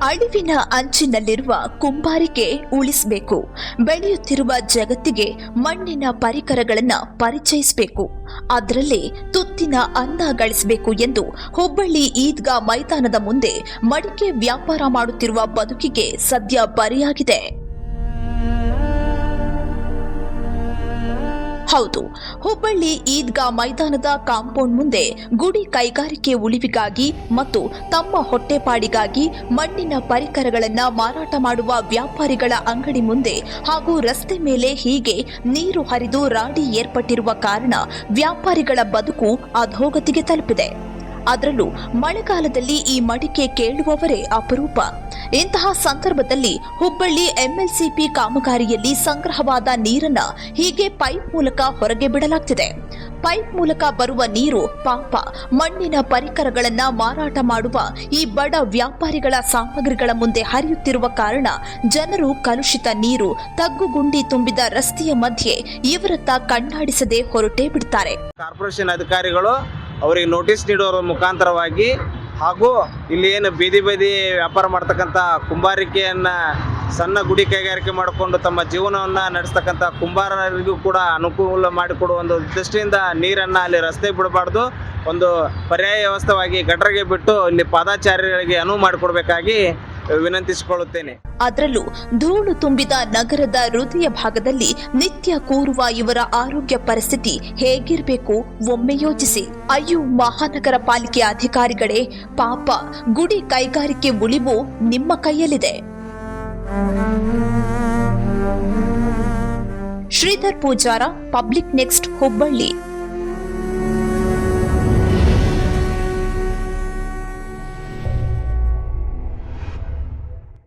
ಅಳಿವಿನ ಅಂಚಿನಲ್ಲಿರುವ ಕುಂಬಾರಿಕೆ ಉಳಿಸಬೇಕು. ಬೆಳೆಯುತ್ತಿರುವ ಜಗತ್ತಿಗೆ ಮಣ್ಣಿನ ಪರಿಕರಗಳನ್ನು ಪರಿಚಯಿಸಬೇಕು. ಅದರಲ್ಲೇ ತುತ್ತಿನ ಅನ್ನ ಗಳಿಸಬೇಕು ಎಂದು ಹುಬ್ಬಳ್ಳಿ ಈದ್ಗಾ ಮೈದಾನದ ಮುಂದೆ ಮಡಿಕೆ ವ್ಯಾಪಾರ ಮಾಡುತ್ತಿರುವ ಬದುಕಿಗೆ ಸದ್ಯ ಬರೆಯಾಗಿದೆ. ಹೌದು, ಹುಬ್ಬಳ್ಳಿ ಈದ್ಗಾ ಮೈದಾನದ ಕಾಂಪೌಂಡ್ ಮುಂದೆ ಗುಡಿ ಕೈಗಾರಿಕೆ ಉಳಿವಿಗಾಗಿ ಮತ್ತು ತಮ್ಮ ಹೊಟ್ಟೆಪಾಡಿಗಾಗಿ ಮಣ್ಣಿನ ಪರಿಕರಗಳನ್ನು ಮಾರಾಟ ಮಾಡುವ ವ್ಯಾಪಾರಿಗಳ ಅಂಗಡಿ ಮುಂದೆ ಹಾಗೂ ರಸ್ತೆ ಮೇಲೆ ಹೀಗೆ ನೀರು ಹರಿದು ರಾಡಿ ಏರ್ಪಟ್ಟಿರುವ ಕಾರಣ ವ್ಯಾಪಾರಿಗಳ ಬದುಕು ಅಧೋಗತಿಗೆ ತಲುಪಿದೆ. ಅದರಲ್ಲೂ ಮಳೆಗಾಲದಲ್ಲಿ ಈ ಮಡಿಕೆ ಕೇಳುವವರೇ ಅಪರೂಪ. ಇಂತಹ ಸಂದರ್ಭದಲ್ಲಿ ಹುಬ್ಬಳ್ಳಿ ಎಂಎಲ್ಸಿಪಿ ಕಾಮಗಾರಿಯಲ್ಲಿ ಸಂಗ್ರಹವಾದ ನೀರನ್ನ ಹೀಗೆ ಪೈಪ್ ಮೂಲಕ ಹೊರಗೆ ಬಿಡಲಾಗ್ತಿದೆ. ಪೈಪ್ ಮೂಲಕ ಬರುವ ನೀರು ಪಾಪ ಮಣ್ಣಿನ ಪರಿಕರಗಳನ್ನ ಮಾರಾಟ ಮಾಡುವ ಈ ಬಡ ವ್ಯಾಪಾರಿಗಳ ಸಾಮಗ್ರಿಗಳ ಮುಂದೆ ಹರಿಯುತ್ತಿರುವ ಕಾರಣ ಜನರು ಕಲುಷಿತ ನೀರು, ತಗ್ಗುಗುಂಡಿ ತುಂಬಿದ ರಸ್ತೆಯ ಮಧ್ಯೆ ಇವರತ್ತ ಕಣ್ಣಾಡಿಸದೆ ಹೊರಟೇ ಬಿಡ್ತಾರೆ. ಕಾರ್ಪೊರೇಷನ್ ಅಧಿಕಾರಿಗಳು ಅವರಿಗೆ ನೋಟಿಸ್ ನೀಡುವ ಮುಖಾಂತರವಾಗಿ ಹಾಗೂ ಇಲ್ಲಿ ಏನು ಬೀದಿ ವ್ಯಾಪಾರ ಮಾಡ್ತಕ್ಕಂಥ ಕುಂಬಾರಿಕೆಯನ್ನು ಸಣ್ಣ ಗುಡಿ ಕೈಗಾರಿಕೆ ಮಾಡಿಕೊಂಡು ತಮ್ಮ ಜೀವನವನ್ನು ನಡೆಸ್ತಕ್ಕಂಥ ಕುಂಬಾರರಿಗೂ ಕೂಡ ಅನುಕೂಲ ಮಾಡಿಕೊಡುವ ಒಂದು ದೃಷ್ಟಿಯಿಂದ ನೀರನ್ನು ಅಲ್ಲಿ ರಸ್ತೆ ಬಿಡಬಾರ್ದು, ಒಂದು ಪರ್ಯಾಯ ವ್ಯವಸ್ಥೆವಾಗಿ ಗಟರಿಗೆ ಬಿಟ್ಟು ಇಲ್ಲಿ ಪಾದಾಚಾರಿಗಳಿಗೆ ಅನುವು ಮಾಡಿಕೊಡ್ಬೇಕಾಗಿ ವಿನಂತಿಸಿಕೊಳ್ಳುತ್ತೇನೆ. ಅದರಲ್ಲೂ ಧೂಳು ತುಂಬಿದ ನಗರದ ಹೃದಯ ಭಾಗದಲ್ಲಿ ನಿತ್ಯ ಕೂರುವ ಇವರ ಆರೋಗ್ಯ ಪರಿಸ್ಥಿತಿ ಹೇಗಿರಬೇಕು ಒಮ್ಮೆ ಯೋಚಿಸಿ. ಅಯ್ಯೋ ಮಹಾನಗರ ಪಾಲಿಕೆ ಅಧಿಕಾರಿಗಳೇ, ಪಾಪ ಗುಡಿ ಕೈಗಾರಿಕೆ ಉಳಿವು ನಿಮ್ಮ ಕೈಯಲ್ಲಿದೆ. Shridhar Pujara, public next, Hubballi.